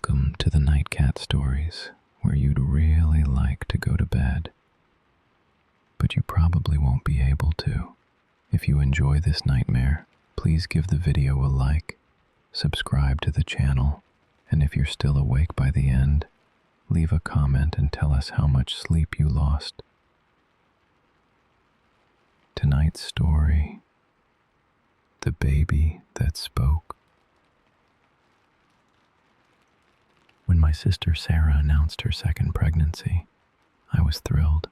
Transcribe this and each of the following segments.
Welcome to the Night Cat Stories, where you'd really like to go to bed, but you probably won't be able to. If you enjoy this nightmare, please give the video a like, subscribe to the channel, and if you're still awake by the end, leave a comment and tell us how much sleep you lost. Tonight's story: The Baby That Spoke. When my sister Sarah announced her second pregnancy, I was thrilled.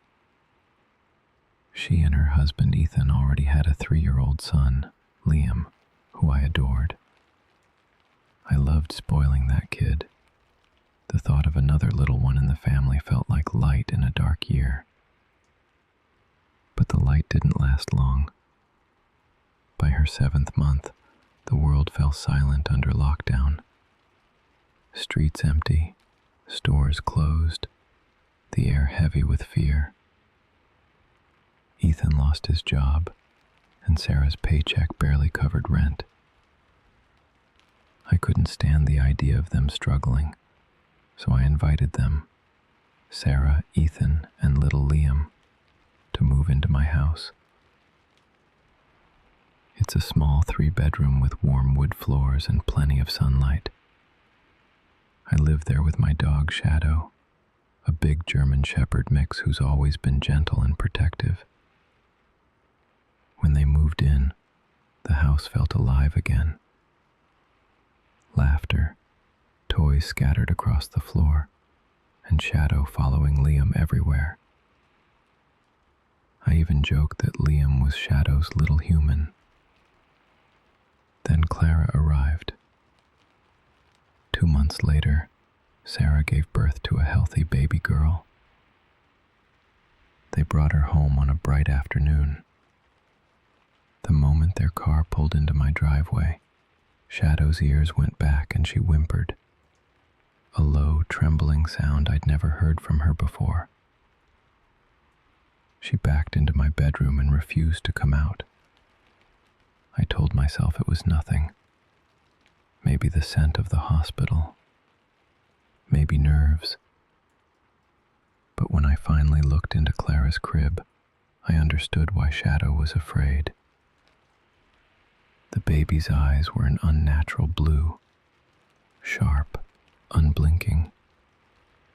She and her husband Ethan already had a 3-year-old son, Liam, who I adored. I loved spoiling that kid. The thought of another little one in the family felt like light in a dark year. But the light didn't last long. By her 7th month, the world fell silent under lockdown. Streets empty, stores closed, the air heavy with fear. Ethan lost his job, and Sarah's paycheck barely covered rent. I couldn't stand the idea of them struggling, so I invited them, Sarah, Ethan, and little Liam, to move into my house. It's a small 3-bedroom with warm wood floors and plenty of sunlight. I live there with my dog Shadow, a big German Shepherd mix who's always been gentle and protective. When they moved in, the house felt alive again. Laughter, toys scattered across the floor, and Shadow following Liam everywhere. I even joked that Liam was Shadow's little human. Then Clara arrived. 2 months later, Sarah gave birth to a healthy baby girl. They brought her home on a bright afternoon. The moment their car pulled into my driveway, Shadow's ears went back and she whimpered, a low, trembling sound I'd never heard from her before. She backed into my bedroom and refused to come out. I told myself it was nothing. Maybe the scent of the hospital. Maybe nerves. But when I finally looked into Clara's crib, I understood why Shadow was afraid. The baby's eyes were an unnatural blue, sharp, unblinking,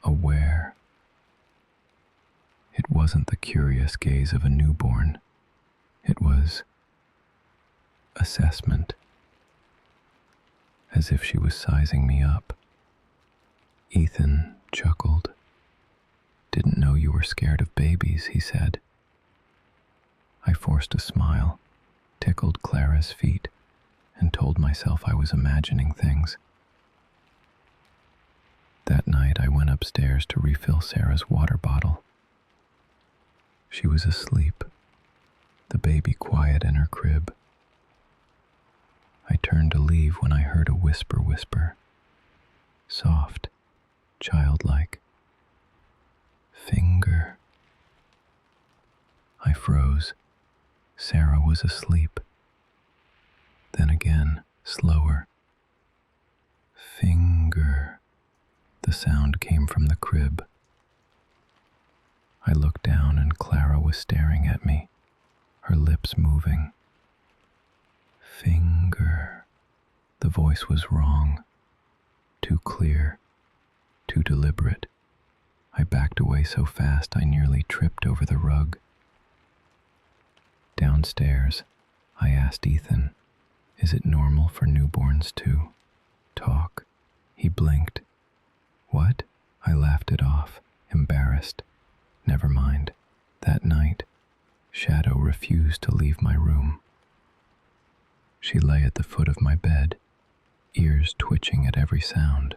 aware. It wasn't the curious gaze of a newborn. It was assessment. As if she was sizing me up. Ethan chuckled. "Didn't know you were scared of babies," he said. I forced a smile, tickled Clara's feet, and told myself I was imagining things. That night I went upstairs to refill Sarah's water bottle. She was asleep, the baby quiet in her crib. I turned to leave when I heard a whisper, soft, childlike. "Finger." I froze. Sarah was asleep. Then again, slower. "Finger." The sound came from the crib. I looked down and Clara was staring at me, her lips moving. "Finger." The voice was wrong, too clear, too deliberate. I backed away so fast I nearly tripped over the rug. Downstairs, I asked Ethan, "Is it normal for newborns to talk?" He blinked. "What?" I laughed it off, embarrassed. Never mind. That night, Shadow refused to leave my room. She lay at the foot of my bed, ears twitching at every sound.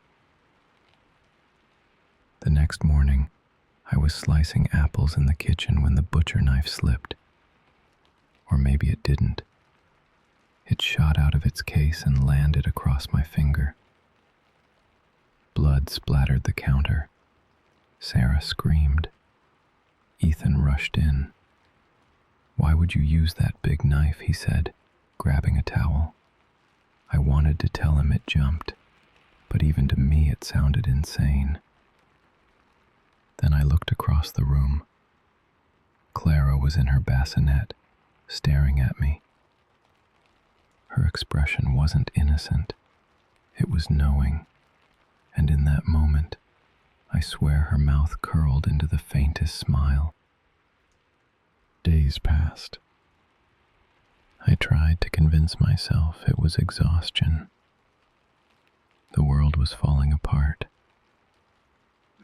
The next morning, I was slicing apples in the kitchen when the butcher knife slipped. Or maybe it didn't. It shot out of its case and landed across my finger. Blood splattered the counter. Sarah screamed. Ethan rushed in. "Why would you use that big knife?" he said, grabbing a towel. I wanted to tell him it jumped. but even to me it sounded insane. Then I looked across the room. Clara was in her bassinet, staring at me. Her expression wasn't innocent, it was knowing, and in that moment, I swear her mouth curled into the faintest smile. Days passed. I tried to convince myself it was exhaustion. The world was falling apart.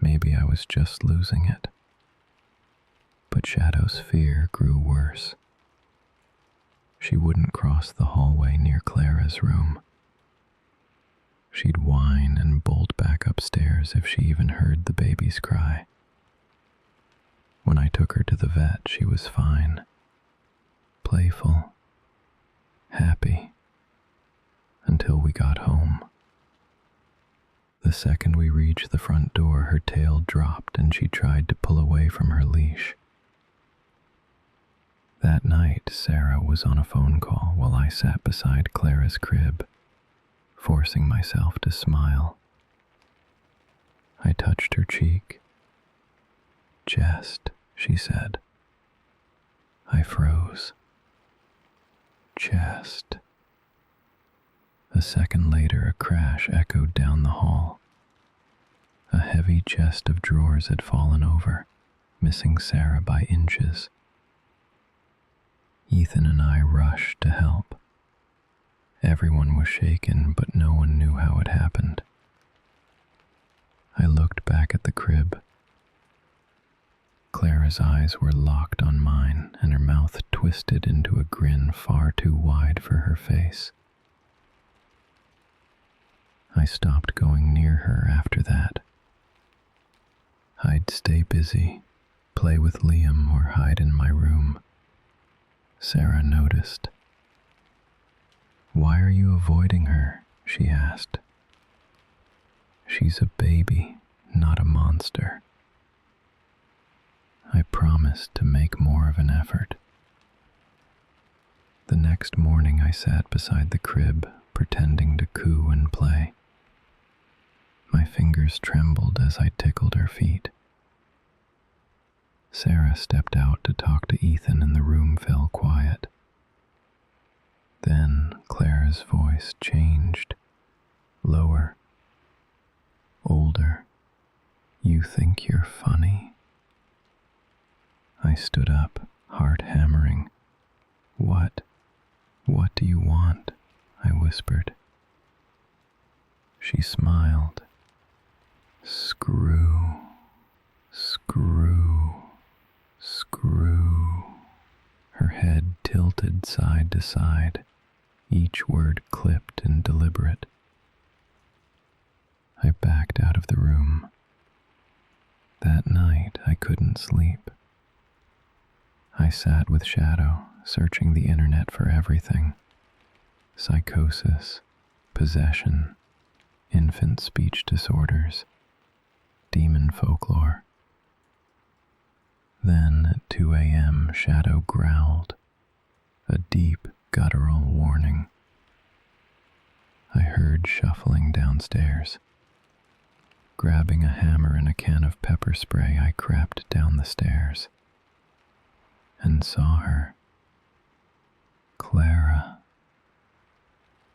Maybe I was just losing it. But Shadow's fear grew worse. She wouldn't cross the hallway near Clara's room. She'd whine and bolt back upstairs if she even heard the baby's cry. When I took her to the vet, she was fine, playful, happy, until we got home. The second we reached the front door, her tail dropped and she tried to pull away from her leash. That night, Sarah was on a phone call while I sat beside Clara's crib, forcing myself to smile. I touched her cheek. "Chest," she said. I froze. Chest. A second later, a crash echoed down the hall. A heavy chest of drawers had fallen over, missing Sarah by inches. Ethan and I rushed to help. Everyone was shaken, but no one knew how it happened. I looked back at the crib. Clara's eyes were locked on mine, and her mouth twisted into a grin far too wide for her face. I stopped going near her after that. I'd stay busy, play with Liam, or hide in my room. Sarah noticed. "Why are you avoiding her?" she asked. "She's a baby, not a monster." I promised to make more of an effort. The next morning I sat beside the crib, pretending to coo and play. My fingers trembled as I tickled her feet. Sarah stepped out to talk to Ethan and the room fell quiet. Then Clara's voice changed, lower, older. "You think you're funny?" I stood up, heart hammering. What do you want?" I whispered. She smiled. "Screw, screw, screw." Her head tilted side to side, each word clipped and deliberate. I backed out of the room. That night I couldn't sleep. I sat with Shadow, searching the internet for everything. Psychosis, possession, infant speech disorders, demon folklore. Then at 2 a.m. Shadow growled, a deep, guttural warning. I heard shuffling downstairs. Grabbing a hammer and a can of pepper spray, I crept down the stairs and saw her, Clara,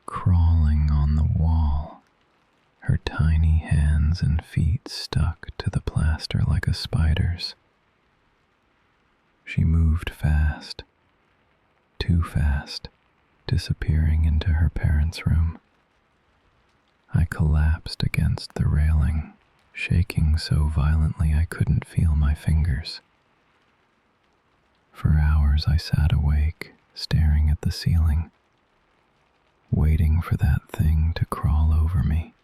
crawling on the wall, her tiny hands and feet stuck to the plaster like a spider's. She moved fast, too fast, disappearing into her parents' room. I collapsed against the railing, shaking so violently I couldn't feel my fingers. For hours I sat awake, staring at the ceiling, waiting for that thing to crawl over me.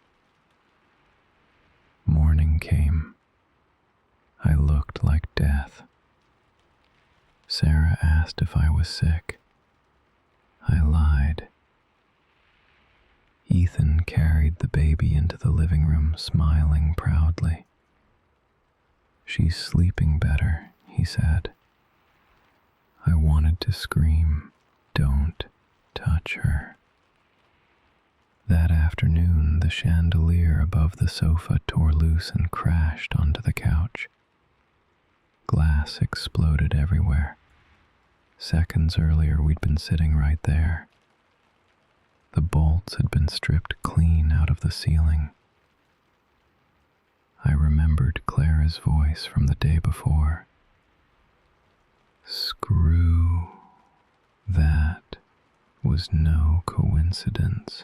Morning came. I looked like death. Sarah asked if I was sick. I lied. Ethan carried the baby into the living room, smiling proudly. "She's sleeping better," he said. I wanted to scream, "Don't touch her." That afternoon, the The chandelier above the sofa tore loose and crashed onto the couch. Glass exploded everywhere. Seconds earlier, we'd been sitting right there. The bolts had been stripped clean out of the ceiling. I remembered Clara's voice from the day before. Screw that was no coincidence.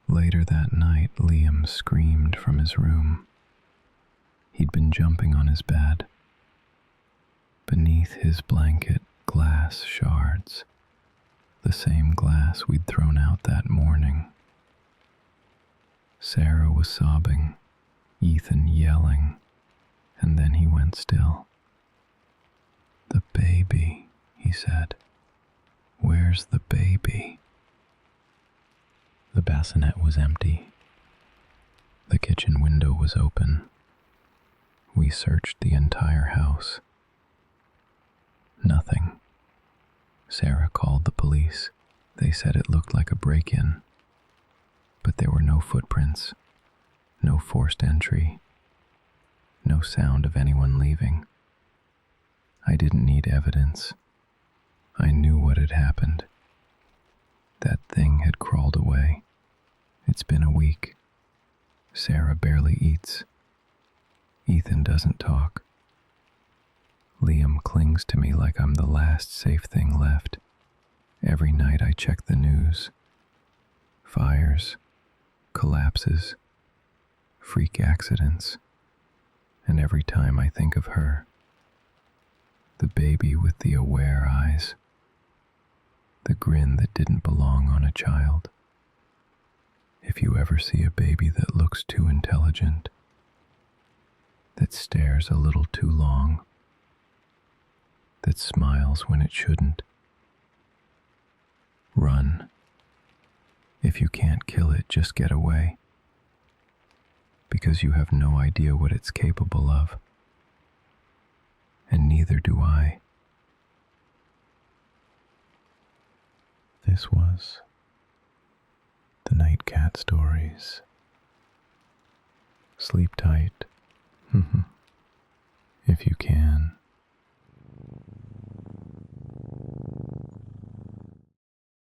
Later that night, Liam screamed from his room. He'd been jumping on his bed. Beneath his blanket, glass shards, the same glass we'd thrown out that morning. Sarah was sobbing, Ethan yelling, and then he went still. "The baby," he said. "Where's the baby?" The bassinet was empty. The kitchen window was open. We searched the entire house. Nothing. Sarah called the police. They said it looked like a break-in, but there were no footprints, no forced entry, no sound of anyone leaving. I didn't need evidence. I knew what had happened. That thing had crawled away. It's been a week. Sarah barely eats. Ethan doesn't talk. Liam clings to me like I'm the last safe thing left. Every night I check the news. Fires, collapses, freak accidents. And every time I think of her, the baby with the aware eyes, the grin that didn't belong on a child. If you ever see a baby that looks too intelligent, that stares a little too long, that smiles when it shouldn't, run. If you can't kill it, just get away, because you have no idea what it's capable of, and neither do I. This was The Night Cat Stories. Sleep tight, if you can.